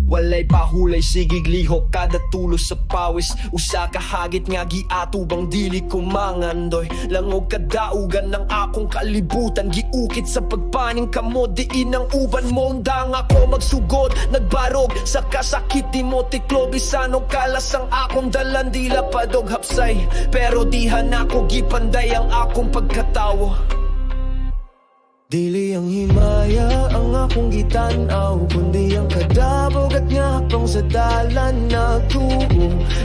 Walay pahulay, sigig lihok, kada tulos sa pawis. Usa ka hagit nga giatubang dili ko mangandoy. Langog kadaugan ng akong kalibutan, giukit sa pagpaning kamo, diin ang uban mo. Undang ako magsugod, nagbarog sa kasakit mo. Tiklog isanong kalas ang akong dalan, dila padog hapsay. Pero dihan ako gipanday ang akong pagkatawo. Dili ang himaya ang akong gitanaw, kundi ang kadabog at ngapang sa dalan nagtuo.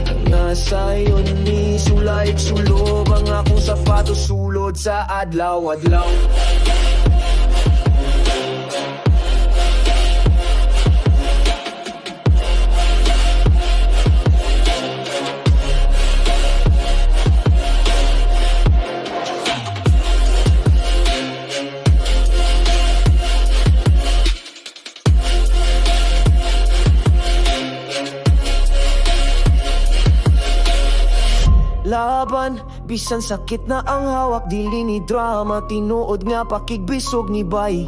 Ang nasayon ni sulay sulob ang akong sapatos sulod sa adlaw-adlaw. Laban, bisan sakit na ang hawak, dili ni drama, tinuod nga pakigbisog ni bay.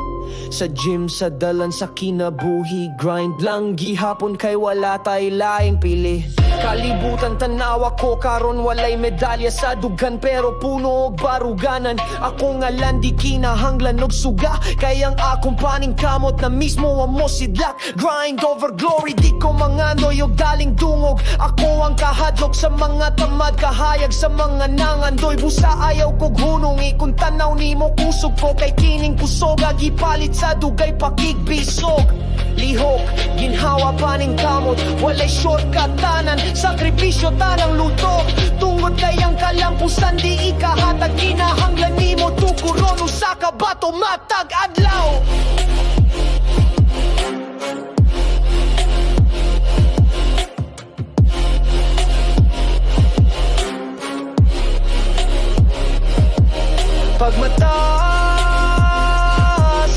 Sa gym, sa dalan, sa kinabuhi, grind lang gihapon kay wala tay laing pili. Kalibutan tanawa ko karon walay medalya sa dugan, pero puno og baruganan. Ako nga landi kinahanglan og suga, kay ang akong paning kamot na mismo ang mo sidlak. Grind over glory, di ko manganoy og daling dungog. Ako ang kahadlok sa mga tamad, kahayag sa mga nangandoy. Busa ayaw kog hunungi, kung tanaw nimo kusog ko, kay kining kusog gipalit sa dugay pakigbisog. Lihok, ginhawa paning kamot, walay shortcut tanan, sakripisyo tanang luto. Tungod kayang kalampusan, di ikahatag, kinahanglan nimo tukuron usa ka bato matag adlaw. Pagmata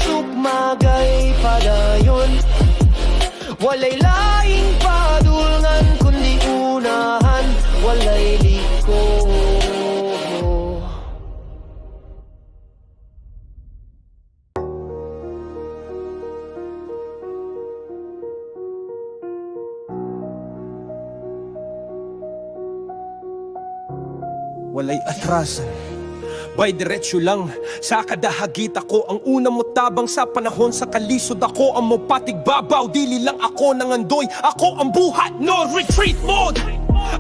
sukmagay padayon, walay laing padulngan kundi unahan, walay liko. Walay atrasan, bay diretsyo lang. Sa kadahagit ako ang una mo tabang, sa panahon sa kalisod ako ang mo patigbabaw. Dili lang ako nangandoy, ako ang buhat, no retreat mode.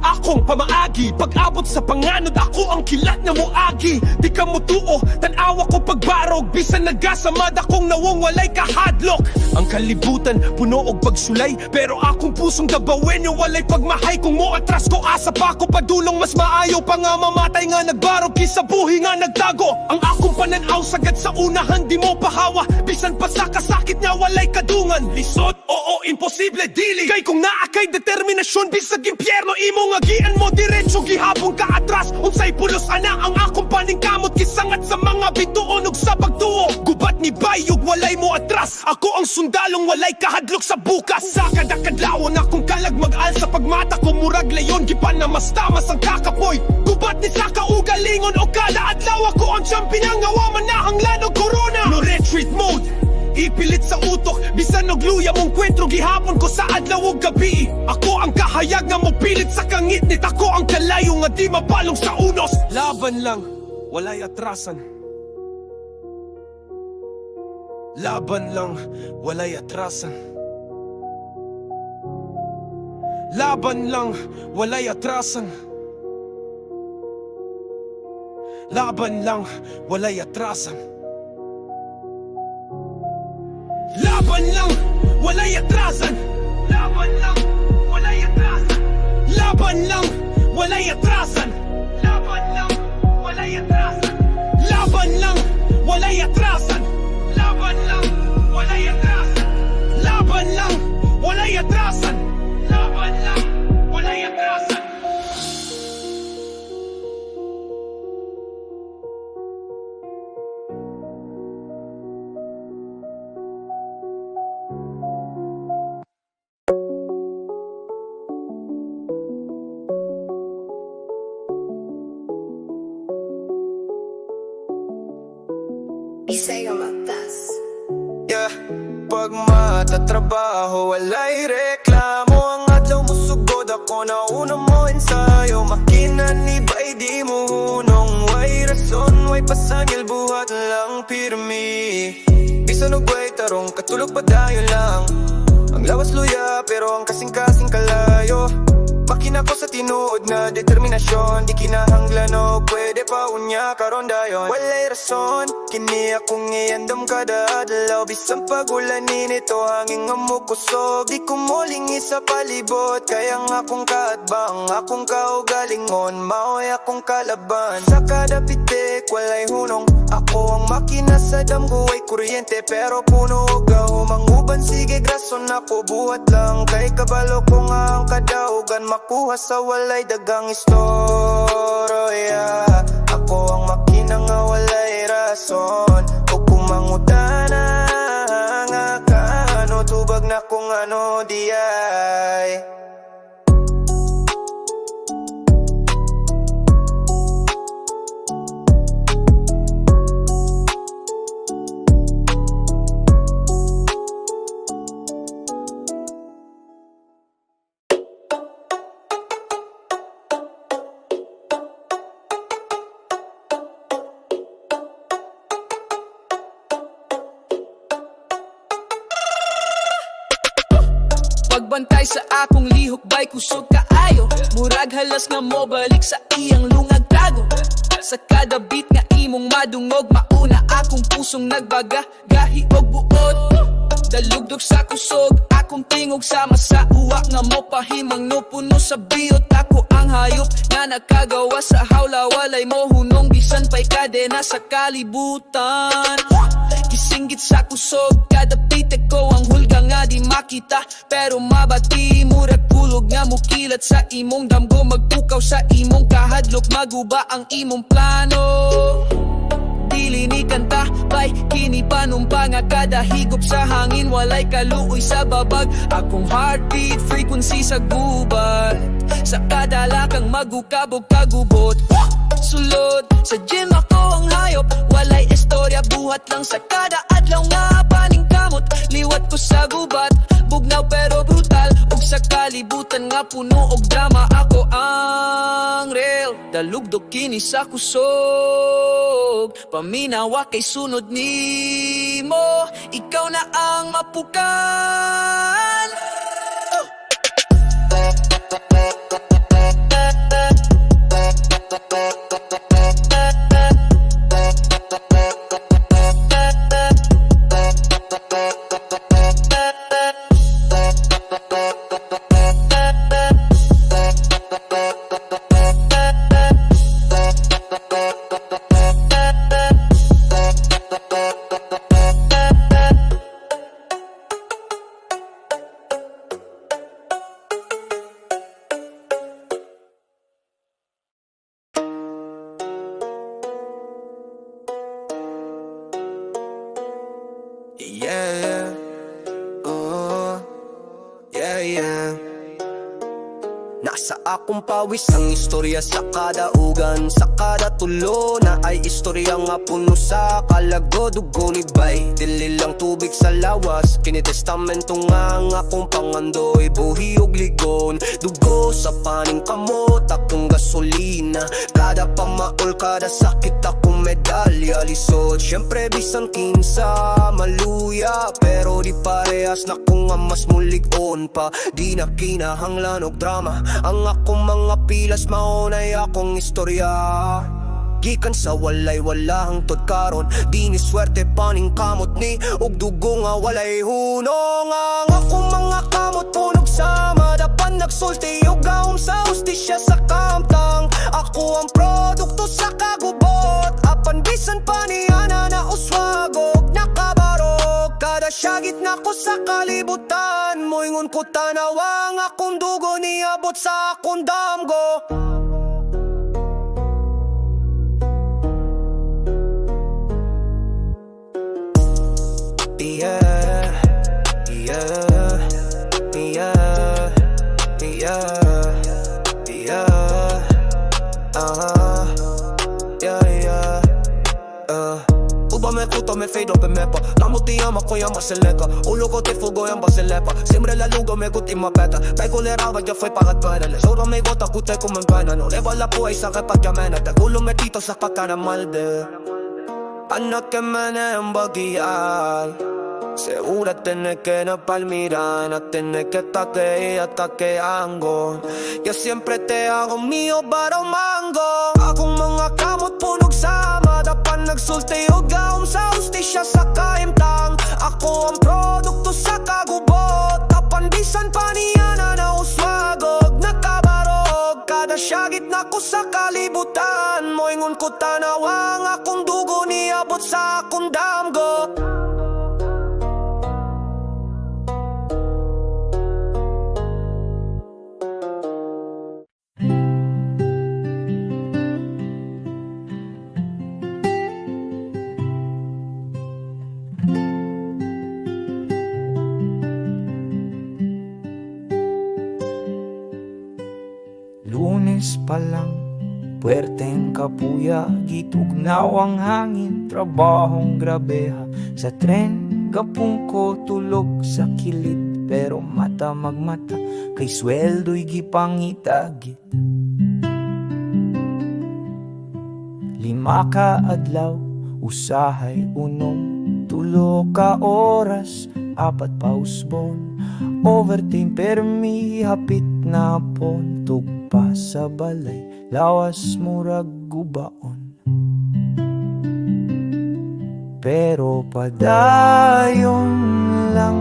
Akong pamaagi, pag-abot sa panganod, ako ang kilat na muagi. Di ka mo tuo, tanawa ko pagbarog, bisan nagasamad akong nawong walay kahadlok. Ang kalibutan, puno og pagsulay, pero akong pusong dabawin yung walay pagmahay. Kung mo atras ko, asa pa ko padulong, mas maayo pa nga mamatay nga nagbarog, kisa buhi nga nagtago. Ang akong pananaw sagad sa unahan, di mo pahawa, bisan pa sa kasakit niya walay kadungan. Lisod, oo, imposible, dili kay kung naa kay determinasyon, bisag impyerno imo nga gian mo diretso gihapon ka atras. Unsay pulos ana ang akong paningkamot, kisangat sa mga bituon ug sa pagtuo. Gubat ni bayog walay mo atras, ako ang sundalong walay kahadlok sa bukas. Sa kada kadlawon akong kalag mag-al sa pagmata ko, murag layon gipan na mas tamas ang kakapoy. Gubat ni sa kaugalingon o kada adlaw ako ang champion ang awaman na hanglan og corona. No retreat mode, ipilit sa utok, bisan og luya mong kwentro gihapon ko sa adlaw ug gabi. Ako ang kahayag nga mo pilit sa kangitnit, ako ang kalayo nga di mapalong sa unos. Laban lang, walay atrasan. Laban lang, walay atrasan. Laban lang, walay atrasan. Laban lang, walay atrasan. Laban lang, walay atrasan. Laban lang, walay atrasan. Laban lang, walay atrasan. Laban lang, walay atrasan. Laban lang, walay atrasan. Laban lang, walay atrasan. Laban lang, walay atrasan. Laban lang, walay atrasan. Bisaya Matas. Yeah. pagmatatrabaho, walay reklamo. Ang adlaw mo sugod, ako na una mo ensayo. Makina ni bay di mo hunong, way rason, way pasangil, buhat lang pirmi. Bisan og way tarong, katulog pa dayo lang. Ang lawas luya, pero ang kasing-kasing kalayo. Makina ko sa tinuod na determinasyon, di kinahanglan o pwede pa unya karon dayon. Walay rason, kini akong iandam kada adlaw. Bisan pagulanin ito hanging amukusog, di ko molingi sa palibot. Kaya nga akong kaadbang, akong kaugalingon, maoy akong kalaban. Sa kada pitik, walay hunong, ako ang makina sa damgo ay kuryente. Pero puno og humanguban, sige grason ako buhat lang. Kay kabalo ko nga ang kadaugan, makuha sa walay dagang istorya. Ako ang makina nga walay rason, o kumangutana nga kano, tubag na kung ano di ay. Pagbantay sa akong lihok bay kusog kaayo, murag halas nga mo balik sa iyang lungag tago. Sa kada beat nga imong madungog, mauna akong pusong nagbaga, gahi og buot. Dalugdog sa kusog, akong tingog sama sa uwak nga mo pahimang no puno sa biyot. Ako ang hayop nga nakagawa sa hawla, walay mo hunong bisan pa'y kadena sa kalibutan. Kisinggit sa kusog, kada pitek ko ang hulga nga di makita. Pero mabati, murag kulog nga mukilat sa imong damgo. Magpukaw sa imong kahadlok, maguba ang imong plano. Dili ni kanta, bay, kini panumpa nga kada higop sa hangin, walay kaluoy sa babag. Akong heartbeat, frequency sa gubat, sa kada lakang magukabog kagubot. Sulod, sa gym ako ang hayop, walay istorya, buhat lang sa kada adlaw nga paning kamot. Liwat ko sa gubat, bugnaw pero brutal, ug sa kalibutan nga puno og drama. Ako ang real, dalugdog kini sa kusog, paminawa kay sunod nimo, ikaw na ang mapukan. Yeah, oh, yeah. Nasa akong pawis ang istorya sa kada ugan, sa kada tulo na ay istorya nga puno sa kalago. Dugo ni bay, dili lang tubig sa lawas, kini testamento nga ang akong pangandoy, buhi og ligon. Dugo sa paning kamot, akong gasolina, kada pamaol, kada sakit akong medalya. Lisod, syempre bisan kinsa maluya, pero di parehas na kung ang mas mulig-on pa. Di na kinahanglan og drama, ang akong mga pilas maunay akong istorya. Gikan sa walay wala hangtod karon, di ni swerte paning kamot ni ug dugo nga walay hunong. Ang akong mga kamot punog sa madapan, nagsulti ug gaom sa hustisya sa kamtang. Ako ang produkto sa kagubot, apan bisan pa ni ana na uswagog nakabarog. Kada syagit na ko sa kalibutan, moingon ko tanawa ang akong dugo niabot sa akong damgo. Yeah, yeah, yeah, yeah, yeah, yeah, yeah. Uba me puto me fade up en mepa. La mutiyama ko yung maseleka. Ulo ko te fugo yung baselepa. Siempre la lugo me guti mapeta. Tay kuleraba ya fue pagat perele. Solo me gota kute como en pena. No le va la pua y saque pa' que amena. Te culo metito sa pa' cara malde. Anak que mene en baguial. Segura tener que no palmirar, no tener que ataque y ataqueango. Yo siempre te hago mío para un mango. Akong mga kamot punog sama, dapat nagsulti o gaom sa hustisya sa kaimtang. Ako ang produkto sa kagubot, tapandisan pa niya na uswagog. Nakabarog, kada syagit na ko sa kalibutan. Moingon ko tanawang akong dugo niabot sa akong damgo. Lunes pa lang, puwerteng kapuya, gitugnaw ang hangin, trabahong grabeha. Sa tren, gapong ko tulog sa kilid, pero mata magmata, kay sweldo'y gipangitagit. 5 ka adlaw, usahay unom, 3 ka oras, 4 pa usbon. Overtime permi, hapit na pon, tugpa sa balay, lawas murag gubaon. Pero padayon lang,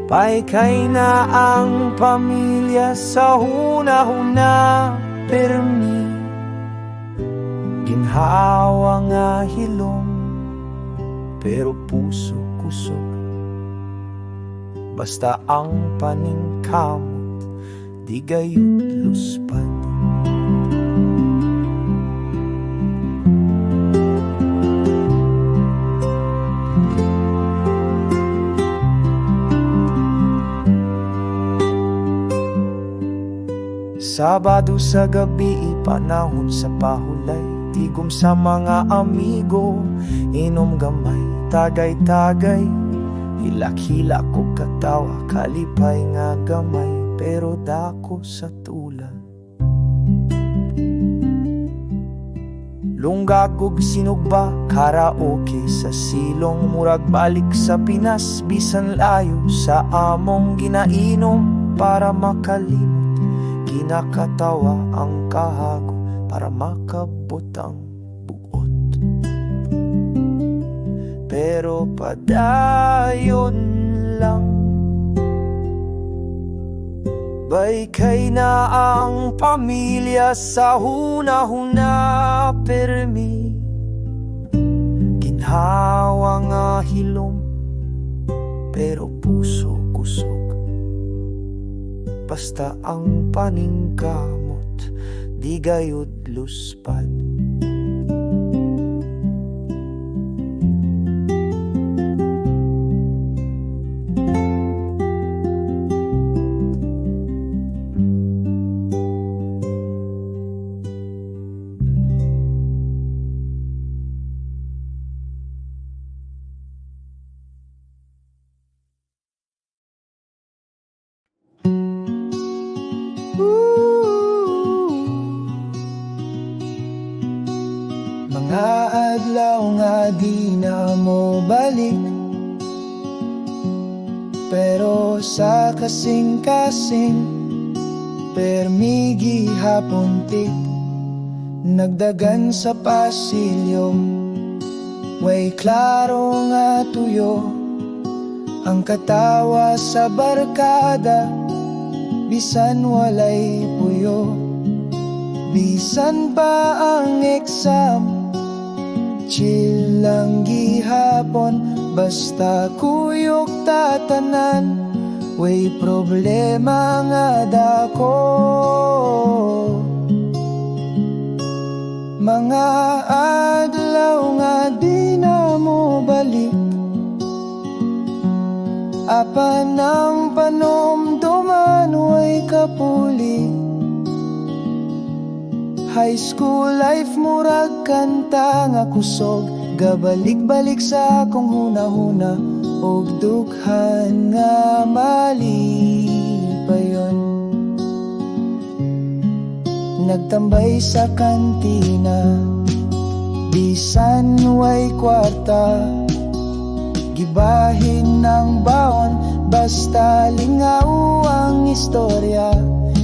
paikay na ang pamilya sa huna-huna permi. Ginhawa nga hilom, pero puso kusog. Basta ang paningkamot, di gayud luspad. Sabado sa gabi, panahon sa pahulay, tigom sa mga amigo, inom gamay, tagay-tagay. Hilak-hilak ko katawa, kalipay nga gamay, pero dako sa tula. Lunggagog sinugba, karaoke sa silong, murag balik sa Pinas, bisan layo sa among ginainom para makalimot. Kinakatawa ang kahago para makabutang buot. Pero padayon lang, baykay na ang pamilya sa huna-huna permi. Ginhawa nga hilom, pero puso kusog. Basta ang paningkamot, di gayud luspad. Mga adlaw nga di na mo balik, pero sa kasing-kasing permigi hapon tik, nagdagan sa pasilyo, way klaro nga tuyo, ang katawa sa barkada, bisan walay puyo. Bisan pa ang exam, chill lang gihapon, basta kuyog tatanan, way problema nga dako. Mga adlaw nga di na mo balik, apan ang panomduman way kapuli. High school life murag kanta nga kusog, gabalik-balik sa akong hunahuna, og dughan nga malipayon. Nagtambay sa kantina, bisan way kwarta, gibahin ng baon, basta lingaw ang istorya.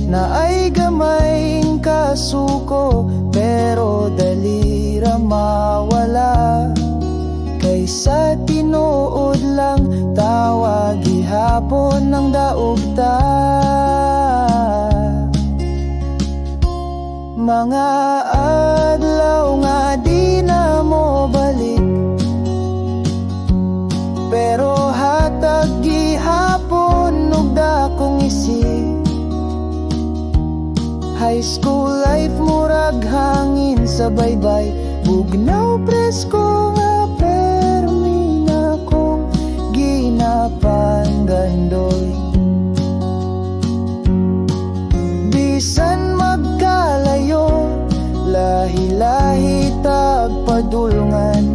Na ay gamayng kasuko, pero dali ra mawala. Kaysa tinuod lang, tawag gihapon ng daugta. Mga adlaw nga di na mo balik, pero hatag gihapon ug dakong isip. High school life murag hangin sa baybay, bugnaw presko nga permi na kong ginapanggandoy. Bisan magkalayo, lahi-lahi tagpadulngan,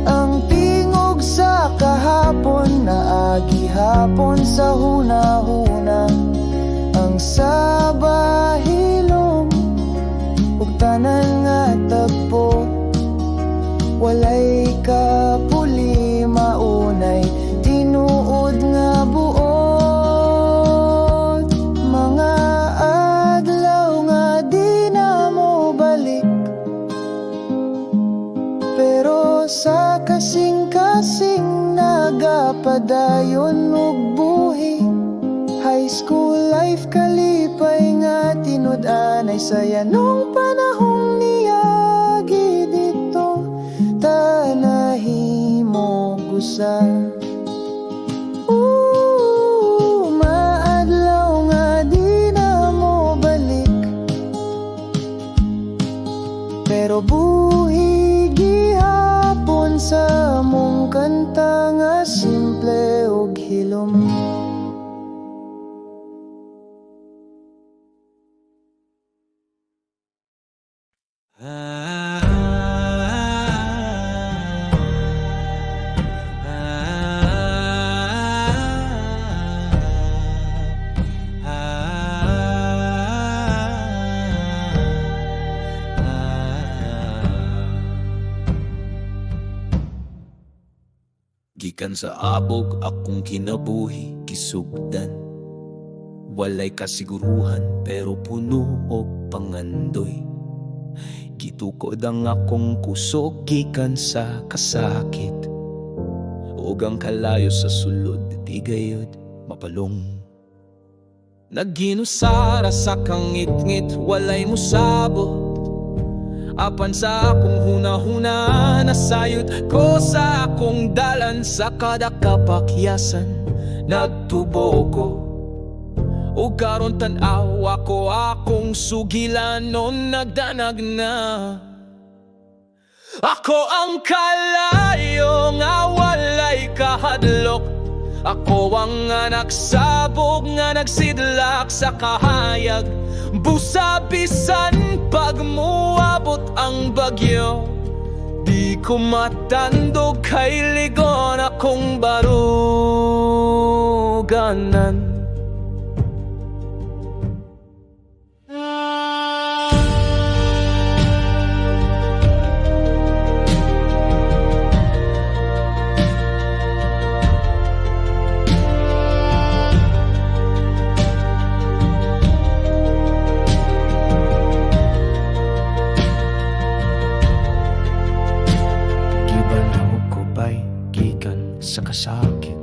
ang tingog sa kahapon na agihapon sa hunahuna. Ang sabahilom ug tanan nga tagpo, walay kapuli maunay, tinuod nga buot. Mga adlaw nga di na mo balik, pero sa kasing-kasing nagapadayon og buhi. High school life kalipay nga tinud-anay, saya nung panahong niyagi dito, tanahimo gusa. Maadlaw nga di na mo balik, pero buhi gihapon sa mong kanta nga simple ug hilom. Gikan sa abog akong kinabuhi, kisugdan. Walay kasiguruhan pero puno og pangandoy. Gitukod ang akong kusog gikan sa kasakit, ug ang kalayo sa sulod di gayud mapalong. Nagginusara sa kangit-ngit, walay musabot. Apan sa akong hunahuna, nasayod ko sa akong dalan. Sa kada kapakyasan, nagtubo ko, o karon tan-aw ako akong sugilan nun nagdanag na. Ako ang kalayo nga walay kahadlok, ako ang anak sabog nga nagsidlak sa kahayag. Busa bisan pag muabot ang bagyo, di ko matandog kay ligon akong baruganan. Sa kasakit,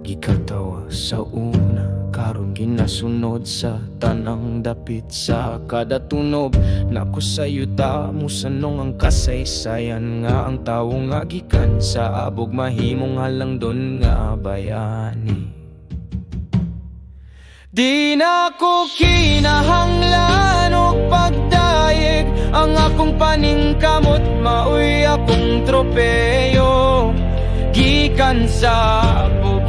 gikatawa sa una, karon ginasunod sa tanang dapit. Sa kada tunog, nako sa'yo ta musanong ang kasaysayan nga ang tawo nga gikan sa abog mahimong halang don nga bayani. Di na ko kinahanglan og pagdayeg, ang akong paningkamot maoy akong tropeyo. Gikan sa abog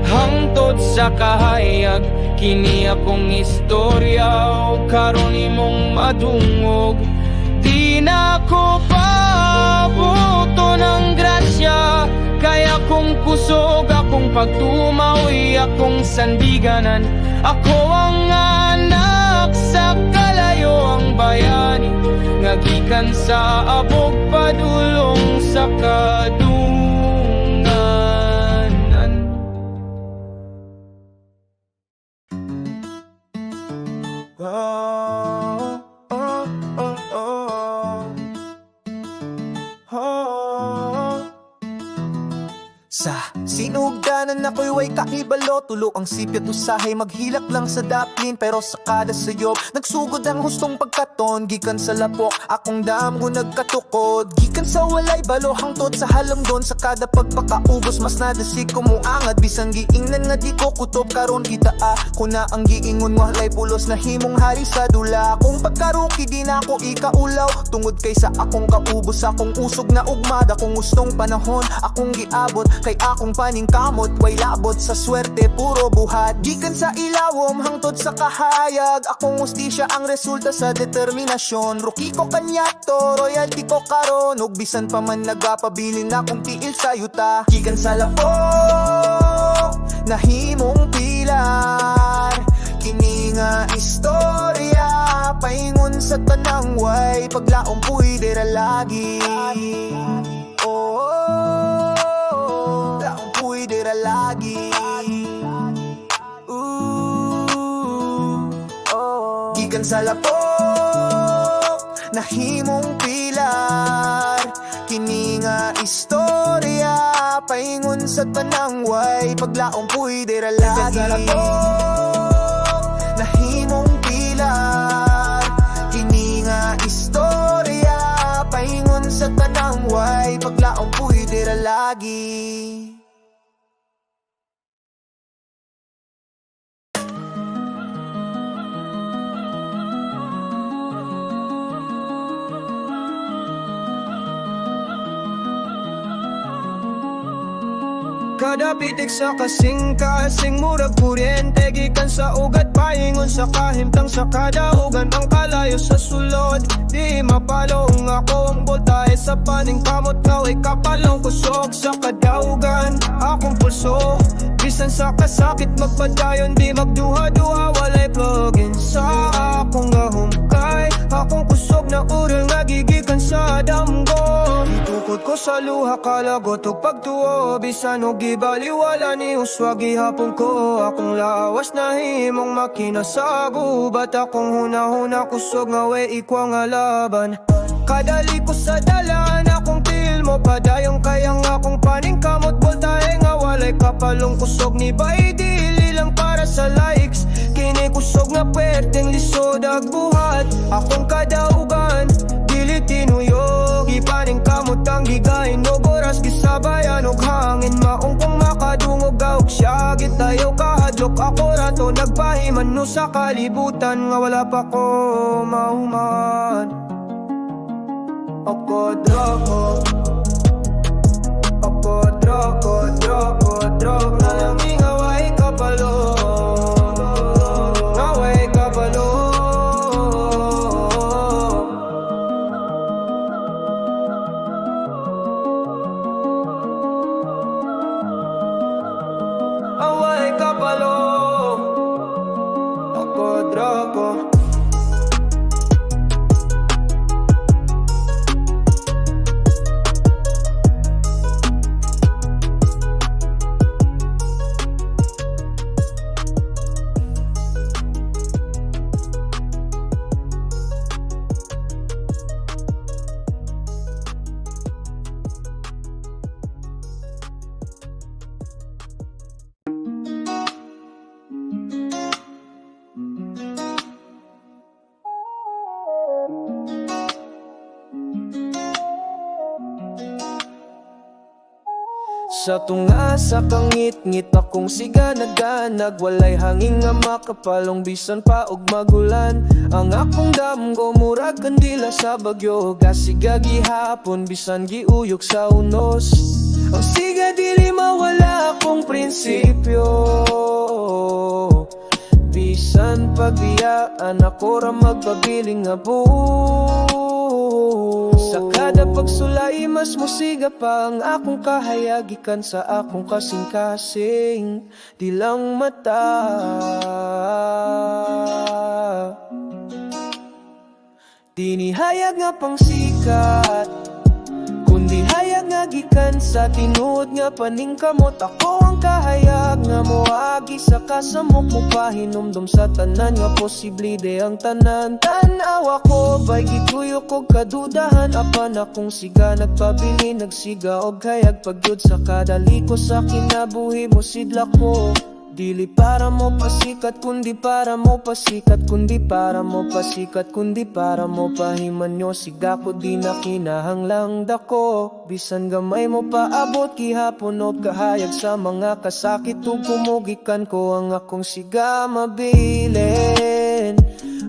hangtod sa kahayag, kini akong istorya o karon imong madungog. Di na ko pabuto ng grasya, kaya kung kusog akong pagtumawi, akong sandiganan. Ako ang anak sa kalayo ang bayani, ngagikan sa abog padulong sa kadunganan. Oh, oh, oh, oh. Oh. Sa sinugdanan ako'y way kakibalo, tulo ang sipyat usahay, maghilak lang sa daplin. Pero sa kada sayop, nagsugod ang hustong pagkaton. Gikan sa lapok, akong damgo nagkatukod. Gikan sa walay balo, hangtod sa halongdon. Sa kada pagpakaubos, mas nadasig ko mo angad. Bisang giingnan nga di ko kutob, karon kita ako na ang giingon. Walay pulos na himong hari sa dula. Kung pagkaruki di na ako ikaulaw, tungod kay sa akong kaubos, akong usog na ugmad. Akong gustong panahon, akong giabot, kay akong paningkamot, way labot sa swerte, puro buhat. Gikan sa ilawom, hangtod sa kahayag, akong ustisya ang resulta sa determinasyon. Rookie ko kanyato, royalty ko karon, ug bisan pa man nagapabilin akong tiil sa yuta. Gikan sa lapok, nahimong pilar, kini nga istorya, paingon sa tanang way, paglaom pwede ra lagi. Oh, laong pwede ra lagi. Oh. Gikan sa lapok, nahimong pilar, kini nga istorya, paingon sa tanang way, paglaong pwede ra lagi. Gikan sa lapok, nahimong pilar, kini nga istorya, paingon sa tanang way, paglaong pwede ra lagi. Kada pitik sa kasing-kasing, murag kuryente, gikan sa ugat, paingon sa kahimtang sa kada ugan. Ang kalayo sa sulod, di mapalong ako ang voltahe sa paningkamot. Kaway kapalong kusog sa kadaugan, akong pulso, bisan sa kasakit magpadayon, di magduha-duha, walay plugin sa akong gahumkay. Akong kusog na uril, nagigikan sa damgo. Itukod ko sa luha, kalagot o pagtuo, bisan o gibaliwala ni uswag ihapon ko. Akong lawas na himong makina sa gubat, akong huna-huna kusog nga we ikwa nga laban. Kadali ko sa dalan, akong til mo padayong, kayang akong paningkamot, voltahe nga walay kapalong kusog ni bay, dili lang para sa likes. Kini kusog nga pwerteng lisod agbuhat, akong kadaugan, dili tinuyog, ipaningkamot ang gigahin, og oras gisabayan og hangin, maong kung makadungog gaog siya, gitayaw kahadlok ako rato, nagpahiman no sa kalibutan, nga wala pa ko mahuman. Ako drako, na lang ingaway kapalo, ngaway kapalo. Away kapalo, ako drako. Sa tunga sa kangit-ngit akong siga naganag, walay hangin nga makapalong bisan pa og magulan. Ang akong damgo murag kandila sa bagyo, gasiga gihapon bisan giuyok sa unos. Ang siga dili mawala akong prinsipyo, bisan pagbiyaan ako ra magpabiling nga buhat. Kada pagsulay mas musiga pa ang akong kahayagikan sa akong kasing-kasing di lang mata. Dinihayag nga pang sikat, kundi hayag nga gikan sa tinuod nga paningkamot. Ako ang kahayag nga moagi sa kasamok mo pahinumdum sa tanan nga posible de ang tanan. Tanaw ako bay gituyok og kadudahan, apan akong siga nagpabili nagsiga og hayag pagyud sa kada liko sa kinabuhi mo sidlak ko. Dili para mo pasikat kundi para mo pasikat, kundi para mo pasikat, kundi para mo pahimanyo. Siga ko di na kinahanglang dako, bisan gamay mo paabot gihapon og kahayag sa mga kasakit ug kumugikan ko ang akong siga mabilin.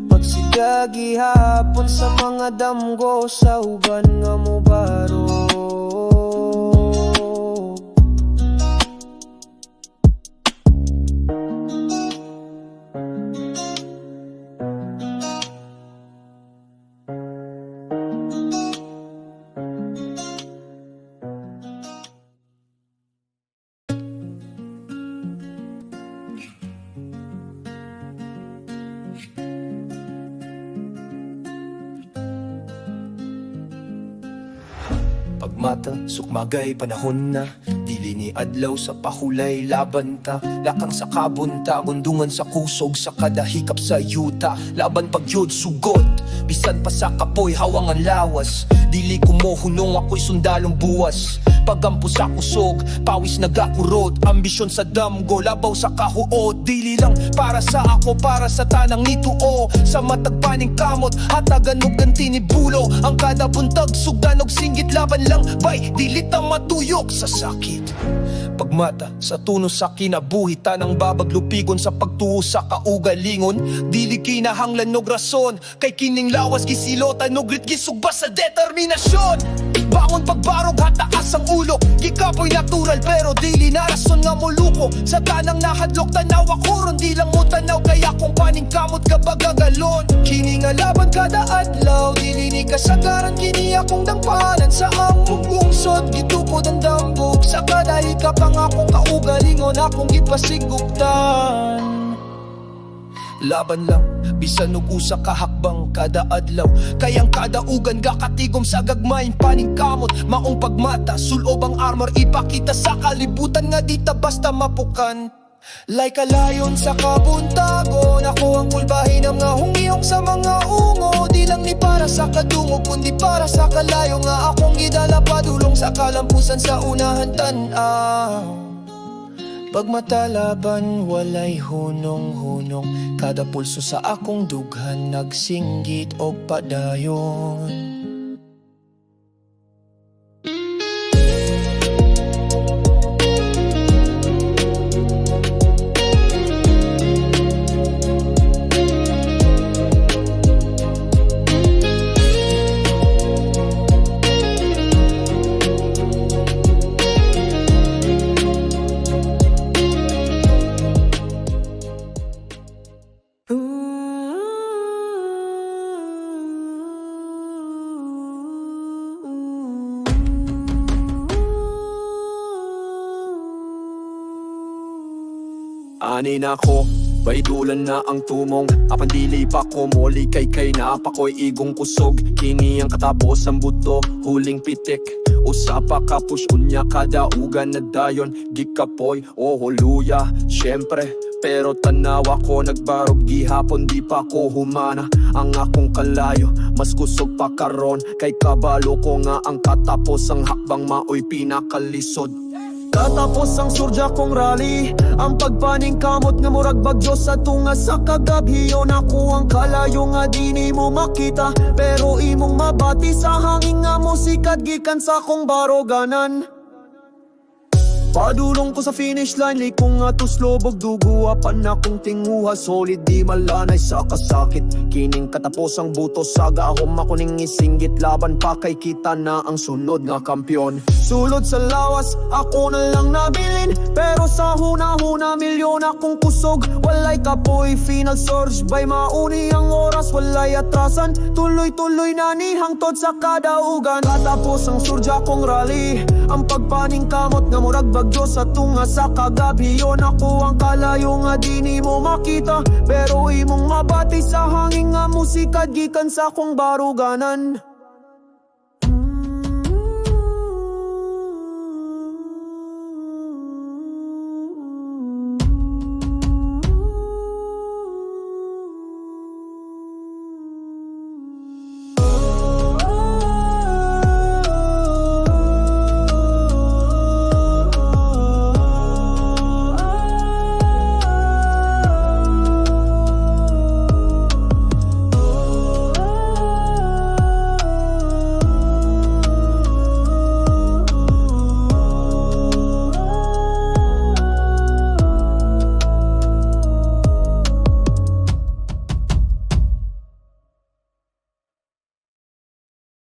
Pagsiga gihapon sa mga damgo sa uban nga mo baro. Pagmata, sukmagay, panahon na dili ni adlaw sa pahulay, laban ta. Lakang sa kabunta, gundungan sa kusog, sa kada hikap sa yuta. Laban pagyod, sugot, bisan pa sa kapoy, hawang ang lawas. Dili ko mohunong, ako'y sundalong buwas. Pagampo sa kusog, pawis nagakurot. Ambisyon sa damgo, labaw sa kahuot. Dili lang para sa ako, para sa tanang nituo. Sa matagpaning kamot, hatagan og ganti ni bulo. Ang kada buntag, sugdan og singgit, laban lang bay, dilit ang matuyok sa sakit. Pagmata, sa tuno sa kinabuhi, tanang babaglupigon sa pagtuo sa kaugalingon. Dili kinahanglan og rason, kay kining lawas gisilotan og grit gisugba sa determinasyon. Bangon pagbarog, hataas ang ulo, gikapoy natural pero dili na rason nga muluko. Sa tanang nahadlok, tanaw ako ron, di lang mo tanaw kaya kung paningkamot ka bagagalon. Kini nga laban kada adlaw, dili ni kasagaran, kini akong dangpanan sa among bungsod. Gitukod ang dambog, sa kada hikap ang akong kaugalingon, akong gipasigugtan. Laban lang, bisan og usa ka hakbang kada adlaw. Kayang kadaugan gakatigom sa gagmayng paningkamot. Maong pagmata, sulob ang armor, ipakita sa kalibutan nga di ta basta mapukan. Like a lion sa kabuntagon, ako ang pulbahin ang nga hungihong sa mga ungo. Di lang ni para sa kadungog, kundi para sa kalayo nga akong gidala padulong sa kalampusan sa unahan tanaw. Pagmata laban, walay hunong-hunong, kada pulso sa akong dughan nagsinggit o padayon. Anin ako, baidulan na ang tumong. Apan dili pa ko moli kay na pa ko'y igong kusog. Kini ang katapos ang buto, huling pitik. Usa pa ka push unya kada ugan na dayon. Gikapoy o huluya, syempre. Pero tanaw ako nagbarog gihapon, di pa ko humana. Ang akong kalayo, mas kusog pa karon. Kay kabalo ko nga ang katapos ang hakbang maoy pinakalisod. Katapos ang surja kong rally, ang pagpaning kamot nga murag bagyo sa tunga sa kagabhiyon. Ako ang kalayo nga di mo makita, pero imong mabati sa hangin nga musikat gikan sa kong baroganan. Padulong ko sa finish line, lay kong atos lobog dugo apan akong tinguha, solid di malanay sa kasakit. Kining katapos ang buto sa gahom, ako ning isinggit laban pa kay kita na ang sunod nga kampyon. Sulod sa lawas, ako na lang nabilin, pero sa huna-huna milyon akong kusog. Walay kapoy, final surge by mauni ang oras, walay atrasan, tuloy-tuloy na ni hangtod sa kadaugan. Katapos ang surja kong rally, ang pagpaning kamot nga murag bagyo sa tunga sa kagabi. Yon ako ang kalayo nga di ni mo makita, pero imong mabati sa hangin nga musika gikan sa kong baruganan.